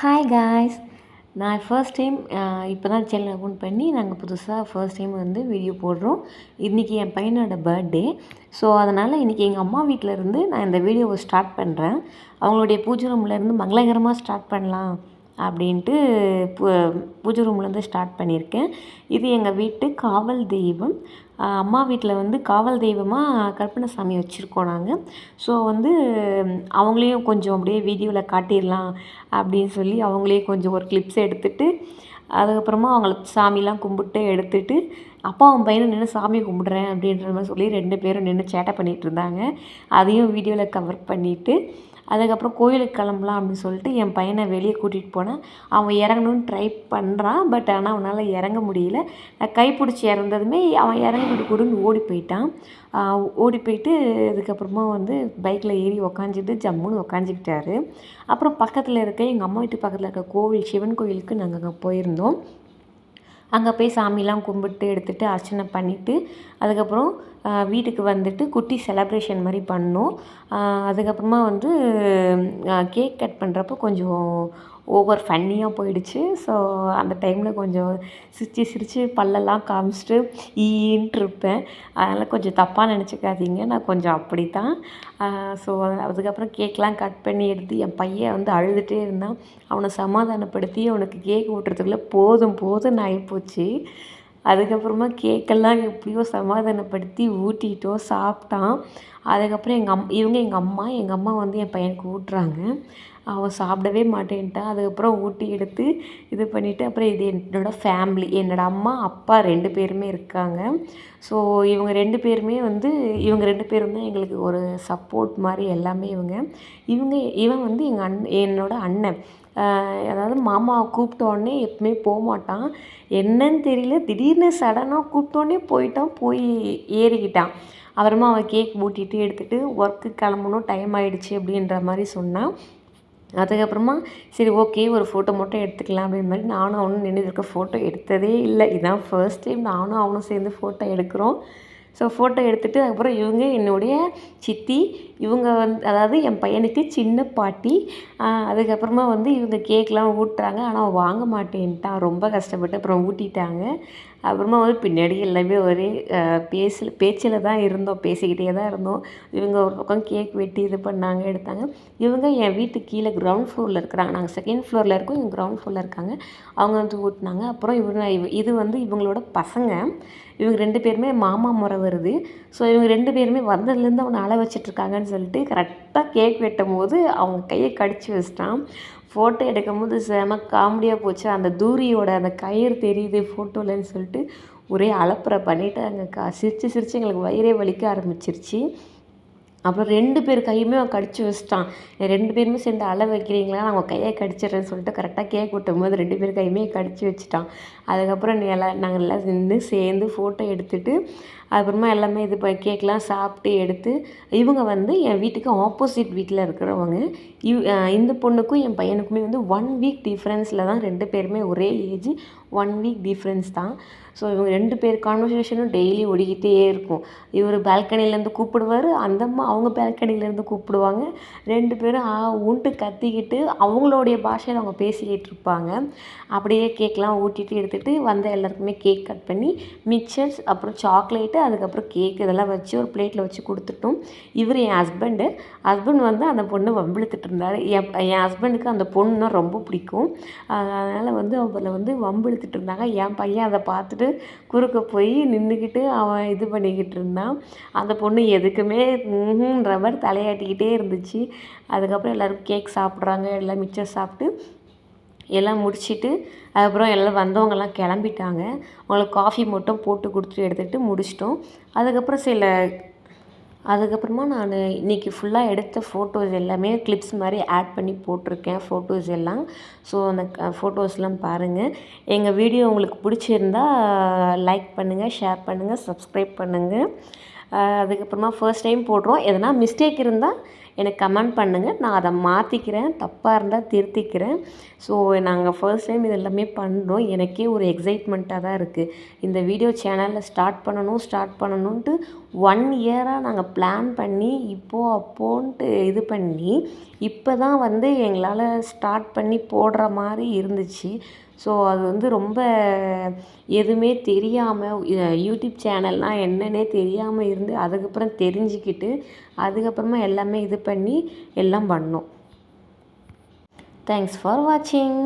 Hi guys. நான் first time இப்போ தான் சேனல் ஓப்பன் பண்ணி நாங்கள் புதுசாக ஃபர்ஸ்ட் டைம் வந்து வீடியோ போடுறோம். இன்றைக்கி என் பையனோட பர்த்டே. ஸோ அதனால் இன்றைக்கி எங்கள் அம்மா வீட்டில் இருந்து நான் இந்த வீடியோவை ஸ்டார்ட் பண்ணுறேன். அவங்களுடைய பூஜை ரூம்லேருந்து மங்களகரமாக ஸ்டார்ட் பண்ணலாம் அப்படின்ட்டு பூஜை ரூம்லேருந்து ஸ்டார்ட் பண்ணியிருக்கேன். இது எங்கள் வீட்டு காவல் தெய்வம். அம்மா வீட்டில் வந்து காவல் தெய்வமாக கருப்பண்ணசாமி வச்சுருக்கோம் நாங்கள். ஸோ வந்து அவங்களையும் கொஞ்சம் அப்படியே வீடியோவில் காட்டிடலாம் அப்படின்னு சொல்லி அவங்களையும் கொஞ்சம் ஒரு கிளிப்ஸ் எடுத்துகிட்டு அதுக்கப்புறமா அவங்கள சாமிலாம் கும்பிட்டு எடுத்துகிட்டு அப்பாவும் பையனும் நின்று சாமி கும்பிட்றேன் அப்படின்ற மாதிரி சொல்லி 2 பேரும் நின்று சேட்டை பண்ணிகிட்டு இருந்தாங்க. அதையும் வீடியோவில் கவர் பண்ணிவிட்டு அதுக்கப்புறம் கோயிலுக்கு கிளம்பலாம் அப்படின்னு சொல்லிட்டு என் பையனை வெளியே கூட்டிகிட்டு போனேன். அவன் இறங்கணுன்னு ட்ரை பண்ணுறான். பட் ஆனால் அவனால் இறங்க முடியல. நான் கைப்பிடிச்சி இறந்ததுமே அவன் இறங்கி குடுன்னு ஓடி போயிட்டான். ஓடி போயிட்டு அதுக்கப்புறமா வந்து பைக்கில் ஏறி உக்காஞ்சிட்டு ஜம்முன்னு உக்காஞ்சிக்கிட்டாரு. அப்புறம் பக்கத்தில் இருக்க எங்கள் அம்மா வீட்டு பக்கத்தில் இருக்க கோவில் சிவன் கோவிலுக்கு நாங்கள் அங்கே போயிருந்தோம். அங்கே போய் சாமிலாம் கும்பிட்டு எடுத்துகிட்டு அர்ச்சனை பண்ணிவிட்டு அதுக்கப்புறம் வீட்டுக்கு வந்துட்டு குட்டி செலப்ரேஷன் மாதிரி பண்ணோம். அதுக்கப்புறமா வந்து கேக் கட் பண்ணுறப்போ கொஞ்சம் ஓவர் ஃபன்னியாக போயிடுச்சு. ஸோ அந்த டைமில் கொஞ்சம் சிரித்து பல்லெல்லாம் காமிச்சிட்டு ஈன்ட்டு இருப்பேன். அதனால் கொஞ்சம் தப்பாக நினச்சிக்காதீங்க, நான் கொஞ்சம் அப்படி தான். ஸோ அதுக்கப்புறம் கேக்லாம் கட் பண்ணி எடுத்து என் பையன் வந்து அழுதுகிட்டே இருந்தான். அவனை சமாதானப்படுத்தி அவனுக்கு கேக் ஊட்டுறதுக்குள்ளே போதும்னு ஆகிப்போச்சு. அதுக்கப்புறமா கேக்கெல்லாம் எப்படியோ சமாதானப்படுத்தி ஊட்டிட்டோம், சாப்பிட்டான். அதுக்கப்புறம் எங்கள் அம்மா வந்து என் பையனுக்கு ஊட்டுறாங்க. அவன் சாப்பிடவே மாட்டேன்ட்டான். அதுக்கப்புறம் ஊட்டி எடுத்து இது பண்ணிவிட்டு அப்புறம் இது என்னோடய ஃபேமிலி, என்னோடய அம்மா அப்பா 2 பேருமே இருக்காங்க. ஸோ இவங்க 2 பேருமே வந்து இவங்க 2 பேரும் தான் எங்களுக்கு ஒரு சப்போர்ட் மாதிரி எல்லாமே. இவன் வந்து என்னோட அண்ணன். அதாவது மாமாவை கூப்பிட்டோடனே எப்பவுமே போகமாட்டான். என்னன்னு தெரியல, திடீர்னு சடனாக கூப்பிட்டோன்னே போய் ஏறிக்கிட்டான். அப்புறமா அவன் கேக் ஊட்டிட்டு எடுத்துகிட்டு ஒர்க்கு கிளம்பணும், டைம் ஆகிடுச்சி அப்படின்ற மாதிரி சொன்னான். அதுக்கப்புறமா சரி ஓகே ஒரு ஃபோட்டோ மட்டும் எடுத்துக்கலாம் அப்படின்ற மாதிரி நானும் அவனும் நின்றுருக்க ஃபோட்டோ எடுத்ததே இல்லை. இதுதான் ஃபர்ஸ்ட் டைம் நானும் அவனும் சேர்ந்து ஃபோட்டோ எடுக்கிறோம். ஸோ ஃபோட்டோ எடுத்துகிட்டு அதுக்கப்புறம் இவங்க என்னுடைய சித்தி. இவங்க வந்து அதாவது என் பையனுக்கு சின்ன பாட்டி. அதுக்கப்புறமா வந்து இவங்க கேக்லாம் ஊட்டுறாங்க. ஆனால் வாங்க மாட்டேன்ட்டான், ரொம்ப கஷ்டப்பட்டு அப்புறம் ஊட்டிட்டாங்க. அப்புறமா வந்து பின்னாடி எல்லாமே ஒரே பேச்சில் தான் இருந்தோம், பேசிக்கிட்டே தான் இருந்தோம். இவங்க ஒரு பக்கம் கேக் வெட்டி இது பண்ணாங்க, எடுத்தாங்க. இவங்க என் வீட்டு கீழே கிரவுண்ட் ஃப்ளோரில் இருக்கிறாங்க. நாங்கள் செகண்ட் ஃப்ளோரில் இருக்கோம், இவங்க கிரவுண்ட் ஃப்ளோரில் இருக்காங்க. அவங்க வந்து ஊட்டினாங்க. அப்புறம் இது வந்து இவங்களோட பசங்க. இவங்க 2 பேருமே மாமா முறை வருது. ஸோ இவங்க 2 பேருமே வந்ததுலேருந்து அவனை அழ வச்சிட்ருக்காங்கன்னு சொல்லிட்டு கரெக்டாக கேக் வெட்டும் போது அவங்க கையை கடிச்சு வச்சிட்டான். ஃபோட்டோ எடுக்கும்போது செம காமெடியாக போச்சு. அந்த தூரியோட அந்த கயிறு தெரியுது ஃபோட்டோலன்னு சொல்லிட்டு ஒரே அலப்பறை பண்ணிவிட்டு சிரித்து எங்களுக்கு வயிறே வலிக்க ஆரம்பிச்சிருச்சு. அப்புறம் 2 பேர் கையுமே அவன் கடிச்சு வச்சிட்டான். 2 பேருமே சேர்ந்து அழ வைக்கிறீங்களா, நான் அவங்க கையை கடிச்சிடுறேன்னு சொல்லிட்டு கரெக்டாக கேக் வெட்டும்போது 2 பேர் கையுமே கடிச்சு வச்சுட்டான். அதுக்கப்புறம் நாங்கள் எல்லாம் நின்று சேர்ந்து ஃபோட்டோ எடுத்துகிட்டு அப்புறமா எல்லாமே கேக்லாம் சாப்பிட்டு எடுத்து இவங்க வந்து என் வீட்டுக்கு ஆப்போசிட் வீட்டில் இருக்கிறவங்க. இந்த பொண்ணுக்கும் என் பையனுக்குமே வந்து 1 வீக் டிஃப்ரென்ஸில் தான் 2 பேருமே ஒரே ஏஜ். 1 வீக் டிஃப்ரென்ஸ் தான். ஸோ இவங்க 2 பேர் கான்வர்சேஷனும் டெய்லி ஓடிக்கிட்டே இருக்கும். இவர் பால்கனிலேருந்து கூப்பிடுவார், அந்த அம்மா அவங்க பால்கனிலேருந்து கூப்பிடுவாங்க. 2 பேரும் ஊன்ட்டு கத்திக்கிட்டு அவங்களுடைய பாஷையில் அவங்க பேசிக்கிட்டு இருப்பாங்க. அப்படியே கேக்லாம் ஊட்டிட்டு எடுத்துகிட்டு வந்த எல்லாருக்குமே கேக் கட் பண்ணி மிக்சர்ஸ் அப்புறம் சாக்லேட்டு அதுக்கப்புறம் கேக் இதெல்லாம் வச்சு ஒரு பிளேட்டில் வச்சு கொடுத்துட்டோம். இவர் என் ஹஸ்பண்ட் வந்து அந்த பொண்ணை வம்பிழுத்துட்டு இருந்தார். என் ஹஸ்பண்டுக்கு அந்த பொண்ணுன்னா ரொம்ப பிடிக்கும். அதனால் வந்து அவளை வந்து வம்பிழுத்துட்டு இருந்தாங்க. என் பையன் அதை பார்த்துட்டு குறுக்க போய் நின்றுக்கிட்டு அவன் இது பண்ணிக்கிட்டு இருந்தான். அந்த பொண்ணு எதுக்குமே ன்ற மாதிரி தலையாட்டிக்கிட்டே இருந்துச்சு. அதுக்கப்புறம் எல்லோரும் கேக் சாப்பிட்றாங்க, எல்லாம் மிக்சர் சாப்பிட்டு எல்லாம் முடிச்சுட்டு அதுக்கப்புறம் எல்லாம் வந்தவங்கெல்லாம் கிளம்பிட்டாங்க. அவங்களுக்கு காஃபி மட்டும் போட்டு கொடுத்துட்டு எடுத்துகிட்டு முடிச்சிட்டோம். அதுக்கப்புறமா நான் இன்றைக்கி ஃபுல்லாக எடுத்த ஃபோட்டோஸ் எல்லாமே கிளிப்ஸ் மாதிரி ஆட் பண்ணி போட்டிருக்கேன் ஃபோட்டோஸ் எல்லாம். ஸோ அந்த ஃபோட்டோஸ்லாம் பாருங்கள். எங்கள் வீடியோ உங்களுக்கு பிடிச்சிருந்தா லைக் பண்ணுங்கள், ஷேர் பண்ணுங்கள், சப்ஸ்கிரைப் பண்ணுங்கள். அதுக்கப்புறமா ஃபர்ஸ்ட் டைம் போடுறோம். எதனா மிஸ்டேக் இருந்தால் எனக்கு கமெண்ட் பண்ணுங்கள், நான் அதை மாற்றிக்கிறேன். தப்பாக இருந்தால் திருத்திக்கிறேன். ஸோ நாங்கள் ஃபர்ஸ்ட் டைம் இது எல்லாமே பண்ணுறோம். எனக்கே ஒரு எக்ஸைட்மெண்ட்டாக தான் இருக்குது. இந்த வீடியோ சேனலில் ஸ்டார்ட் பண்ணணுன்ட்டு 1 இயராக நாங்கள் பிளான் பண்ணி அப்போன்ட்டு இது பண்ணி இப்போ தான் வந்து எங்களால் ஸ்டார்ட் பண்ணி போடுற மாதிரி இருந்துச்சு. ஸோ அது வந்து ரொம்ப எதுவுமே தெரியாமல் யூடியூப் சேனல்னால் என்னன்னே தெரியாமல் இருந்து அதுக்கப்புறம் தெரிஞ்சுக்கிட்டு அதுக்கப்புறமா எல்லாமே இது பண்ணி எல்லாம் பண்ணோம். தேங்க்ஸ் ஃபார் வாட்சிங்.